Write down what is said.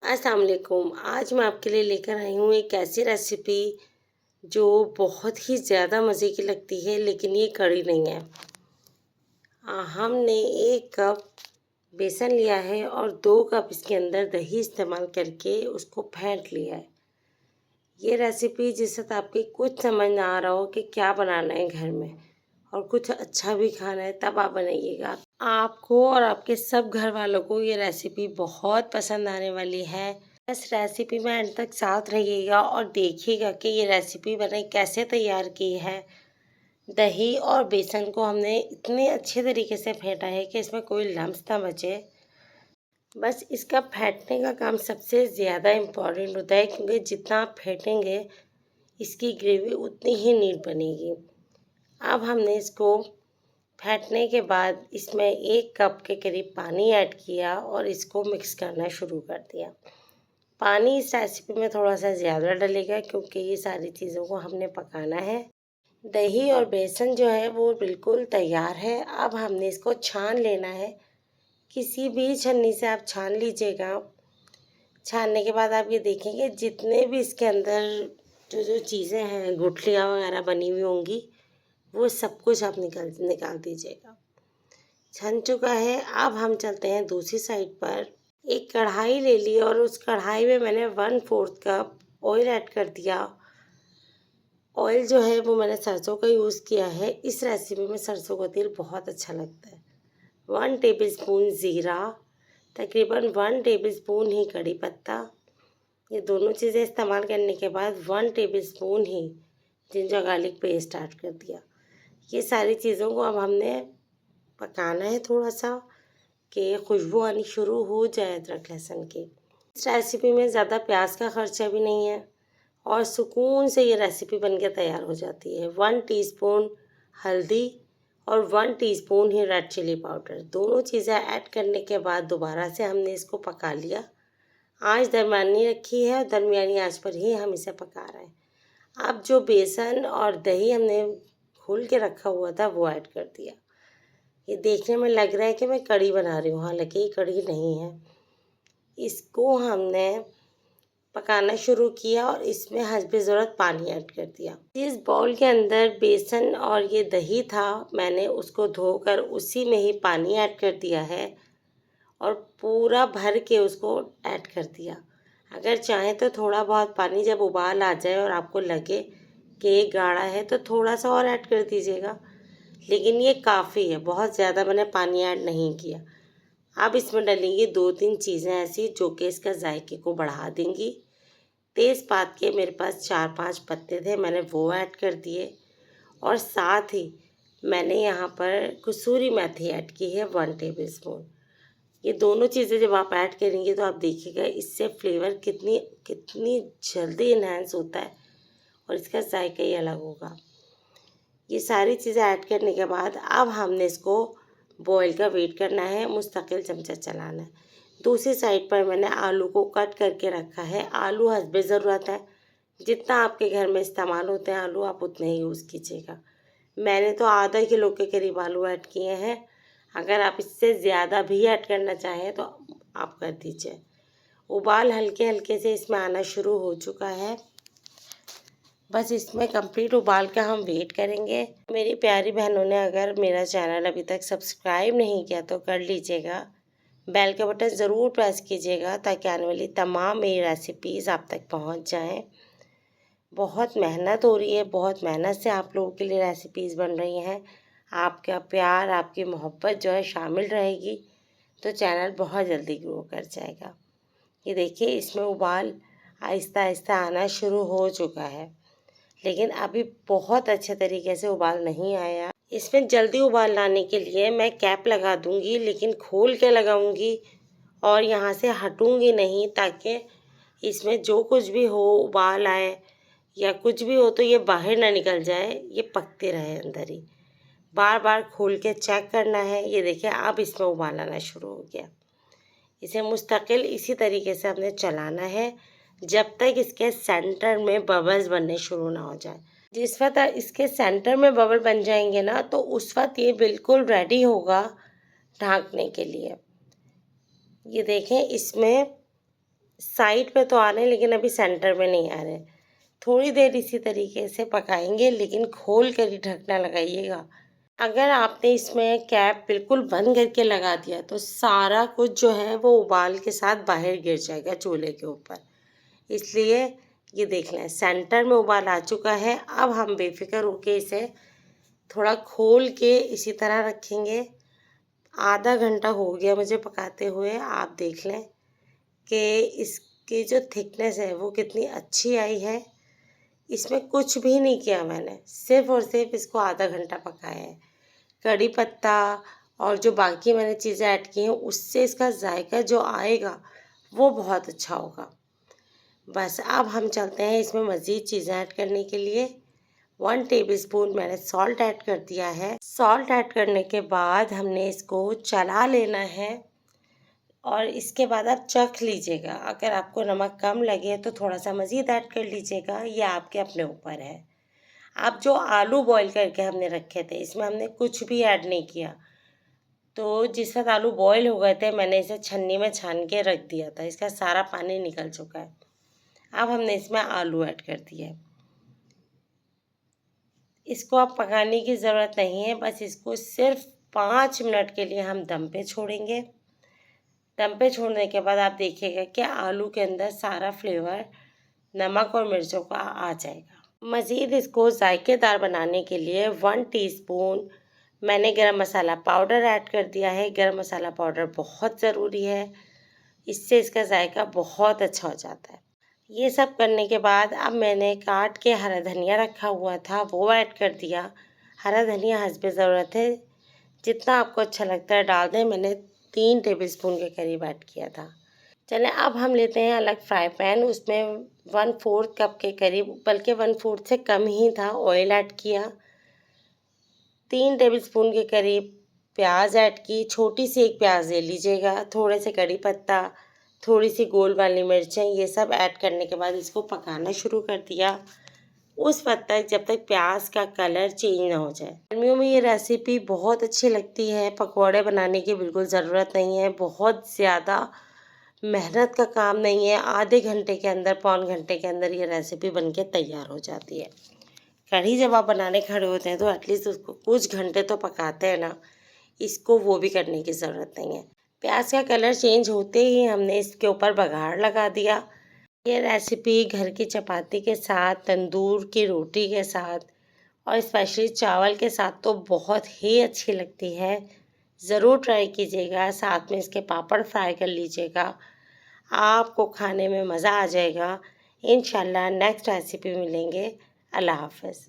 अस्सलाम वालेकुम। आज मैं आपके लिए लेकर आई हूँ एक ऐसी रेसिपी जो बहुत ही ज़्यादा मज़े की लगती है, लेकिन ये कड़ी नहीं है। हमने 1 कप बेसन लिया है और 2 कप इसके अंदर दही इस्तेमाल करके उसको फेंट लिया है। ये रेसिपी जिस वक्त आपके कुछ समझ ना आ रहा हो कि क्या बनाना है घर में और कुछ अच्छा भी खाना है, तब आप बनाइएगा। आपको और आपके सब घर वालों को ये रेसिपी बहुत पसंद आने वाली है। बस रेसिपी में एंड तक साथ रहिएगा और देखिएगा कि ये रेसिपी मैंने कैसे तैयार की है। दही और बेसन को हमने इतने अच्छे तरीके से फेंटा है कि इसमें कोई लम्स ना बचे। बस इसका फेंटने का काम सबसे ज़्यादा इम्पॉर्टेंट होता है, क्योंकि जितना आप फेंटेंगे इसकी ग्रेवी उतनी ही नीट बनेगी। अब हमने इसको फेंटने के बाद इसमें 1 कप के करीब पानी ऐड किया और इसको मिक्स करना शुरू कर दिया। पानी इस रेसिपी में थोड़ा सा ज़्यादा डलेगा, क्योंकि ये सारी चीज़ों को हमने पकाना है। दही और बेसन जो है वो बिल्कुल तैयार है। अब हमने इसको छान लेना है। किसी भी छन्नी से आप छान लीजिएगा। छानने के बाद आप ये देखेंगे जितने भी इसके अंदर जो जो चीज़ें हैं, गुठलियाँ वगैरह बनी हुई होंगी, वो सब कुछ आप निकाल दीजिएगा। छन चुका है। अब हम चलते हैं दूसरी साइड पर। एक कढ़ाई ले ली और उस कढ़ाई में मैंने 1/4 कप ऑयल ऐड कर दिया। ऑयल जो है वो मैंने सरसों का यूज़ किया है। इस रेसिपी में सरसों का तेल बहुत अच्छा लगता है। 1 टेबलस्पून ज़ीरा, तकरीबन 1 टेबलस्पून ही कड़ी पत्ता। ये दोनों चीज़ें इस्तेमाल करने के बाद 1 टेबलस्पून ही जिंजर गार्लिक पेस्ट ऐड कर दिया। ये सारी चीज़ों को अब हमने पकाना है थोड़ा सा कि खुशबू आनी शुरू हो जाए अदरक लहसुन की। इस रेसिपी में ज़्यादा प्याज का खर्चा भी नहीं है और सुकून से ये रेसिपी बनके तैयार हो जाती है। 1 टीस्पून हल्दी और 1 टीस्पून ही रेड चिली पाउडर, दोनों चीज़ें ऐड करने के बाद दोबारा से हमने इसको पका लिया। आंच दरमियानी रखी है और दरमियानी आंच पर ही हम इसे पका रहे हैं। अब जो बेसन और दही हमने घोल के रखा हुआ था वो ऐड कर दिया। ये देखने में लग रहा है कि मैं कढ़ी बना रही हूँ, हालांकि ये कढ़ी नहीं है। इसको हमने पकाना शुरू किया और इसमें हस्बे ज़रूरत पानी ऐड कर दिया। इस बाउल के अंदर बेसन और ये दही था, मैंने उसको धोकर उसी में ही पानी ऐड कर दिया है और पूरा भर के उसको ऐड कर दिया। अगर चाहें तो थोड़ा बहुत पानी जब उबाल आ जाए और आपको लगे कि ये गाढ़ा है तो थोड़ा सा और ऐड कर दीजिएगा, लेकिन ये काफ़ी है, बहुत ज़्यादा मैंने पानी ऐड नहीं किया। अब इसमें डलेंगी 2-3 चीज़ें ऐसी जो कि इसका जायके को बढ़ा देंगी। तेज़पात के मेरे पास 4-5 पत्ते थे, मैंने वो ऐड कर दिए और साथ ही मैंने यहाँ पर कसूरी मेथी ऐड की है 1 टेबलस्पून। ये दोनों चीज़ें जब आप ऐड करेंगे तो आप देखिएगा इससे फ्लेवर कितनी जल्दी इन्हांस होता है और इसका जायका ही अलग होगा। ये सारी चीज़ें ऐड करने के बाद अब हमने इसको बॉईल का वेट करना है, मुस्तकिल चमचा चलाना है। दूसरी साइड पर मैंने आलू को कट करके रखा है। आलू हस्बे ज़रूरत है, जितना आपके घर में इस्तेमाल होते हैं आलू आप उतने ही यूज़ कीजिएगा। मैंने तो आधा किलो के करीब आलू ऐड किए हैं। अगर आप इससे ज़्यादा भी ऐड करना चाहें तो आप कर दीजिए। उबाल हल्के हल्के से इसमें आना शुरू हो चुका है। बस इसमें कंप्लीट उबाल का हम वेट करेंगे। मेरी प्यारी बहनों ने अगर मेरा चैनल अभी तक सब्सक्राइब नहीं किया तो कर लीजिएगा। बेल का बटन ज़रूर प्रेस कीजिएगा ताकि आने वाली तमाम मेरी रेसिपीज़ आप तक पहुंच जाएं। बहुत मेहनत हो रही है, बहुत मेहनत से आप लोगों के लिए रेसिपीज़ बन रही हैं। आपका प्यार, आपकी मोहब्बत जो है शामिल रहेगी तो चैनल बहुत जल्दी ग्रो कर जाएगा। ये देखिए इसमें उबाल आहिस्ता आहिस्ता आना शुरू हो चुका है, लेकिन अभी बहुत अच्छे तरीके से उबाल नहीं आया। इसमें जल्दी उबाल लाने के लिए मैं कैप लगा दूंगी, लेकिन खोल के लगाऊंगी और यहाँ से हटूंगी नहीं, ताकि इसमें जो कुछ भी हो, उबाल आए या कुछ भी हो तो ये बाहर ना निकल जाए, ये पकते रहे अंदर ही। बार बार खोल के चेक करना है। ये देखिए अब इसमें उबाल आना शुरू हो गया। इसे मुस्तकिल इसी तरीके से हमने चलाना है जब तक इसके सेंटर में बबल्स बनने शुरू ना हो जाए। जिस वक्त इसके सेंटर में बबल बन जाएंगे ना, तो उस वक्त ये बिल्कुल रेडी होगा ढाँकने के लिए। ये देखें इसमें साइड पे तो आ रहे हैं लेकिन अभी सेंटर में नहीं आ रहे। थोड़ी देर इसी तरीके से पकाएंगे, लेकिन खोल कर ही ढकना लगाइएगा। अगर आपने इसमें कैप बिल्कुल बंद करके लगा दिया तो सारा कुछ जो है वो उबाल के साथ बाहर गिर जाएगा चूल्हे के ऊपर। इसलिए ये देख लें, सेंटर में उबाल आ चुका है। अब हम बेफिक्र होके इसे थोड़ा खोल के इसी तरह रखेंगे। आधा घंटा हो गया मुझे पकाते हुए। आप देख लें कि इसकी जो थिकनेस है वो कितनी अच्छी आई है। इसमें कुछ भी नहीं किया मैंने, सिर्फ़ और सिर्फ इसको आधा घंटा पकाया है। कड़ी पत्ता और जो बाकी मैंने चीज़ें ऐड की हैं उससे इसका जायका जो आएगा वो बहुत अच्छा होगा। बस अब हम चलते हैं इसमें मज़ीद चीज़ें ऐड करने के लिए। 1 टेबलस्पून मैंने सॉल्ट ऐड कर दिया है। सॉल्ट ऐड करने के बाद हमने इसको चला लेना है और इसके बाद आप चख लीजिएगा। अगर आपको नमक कम लगे तो थोड़ा सा मज़ीद ऐड कर लीजिएगा, ये आपके अपने ऊपर है। अब जो आलू बॉईल करके हमने रखे थे इसमें हमने कुछ भी ऐड नहीं किया। तो जिस वक्त आलू बॉईल हो गए थे मैंने इसे छन्नी में छान के रख दिया था, इसका सारा पानी निकल चुका है। अब हमने इसमें आलू ऐड कर दिया है। इसको अब पकाने की ज़रूरत नहीं है, बस इसको सिर्फ 5 मिनट के लिए हम दम पे छोड़ेंगे। दम पे छोड़ने के बाद आप देखिएगा कि आलू के अंदर सारा फ्लेवर नमक और मिर्चों का आ जाएगा। मज़ीद इसको जायकेदार बनाने के लिए 1 टीस्पून मैंने गरम मसाला पाउडर ऐड कर दिया है। गरम मसाला पाउडर बहुत ज़रूरी है, इससे इसका जायका बहुत अच्छा हो जाता है। ये सब करने के बाद अब मैंने काट के हरा धनिया रखा हुआ था वो ऐड कर दिया। हरा धनिया हस्बे ज़रूरत है, जितना आपको अच्छा लगता है डाल दें। मैंने 3 टेबलस्पून के करीब ऐड किया था। चलें अब हम लेते हैं अलग फ्राई पैन, उसमें 1/4 कप के करीब, बल्कि 1/4 से कम ही था, ऑयल ऐड किया। 3 टेबलस्पून के करीब प्याज ऐड की, छोटी सी एक प्याज ले लीजिएगा। थोड़े से कड़ी पत्ता, थोड़ी सी गोल वाली मिर्चें, ये सब ऐड करने के बाद इसको पकाना शुरू कर दिया उस वक्त तक जब तक प्याज का कलर चेंज ना हो जाए। गर्मियों में ये रेसिपी बहुत अच्छी लगती है, पकौड़े बनाने की बिल्कुल ज़रूरत नहीं है, बहुत ज़्यादा मेहनत का काम नहीं है। आधे घंटे के अंदर, पौन घंटे के अंदर ये रेसिपी बनके तैयार हो जाती है। कढ़ी जब आप बनाने खड़े होते हैं तो एटलीस्ट उसको कुछ घंटे तो पकाते हैं ना, इसको वो भी करने की ज़रूरत नहीं है। प्याज का कलर चेंज होते ही हमने इसके ऊपर बघार लगा दिया। ये रेसिपी घर की चपाती के साथ, तंदूर की रोटी के साथ और स्पेशली चावल के साथ तो बहुत ही अच्छी लगती है। ज़रूर ट्राई कीजिएगा, साथ में इसके पापड़ फ्राई कर लीजिएगा, आपको खाने में मज़ा आ जाएगा। इंशाल्लाह नेक्स्ट रेसिपी मिलेंगे। अल्लाह हाफ़िज़।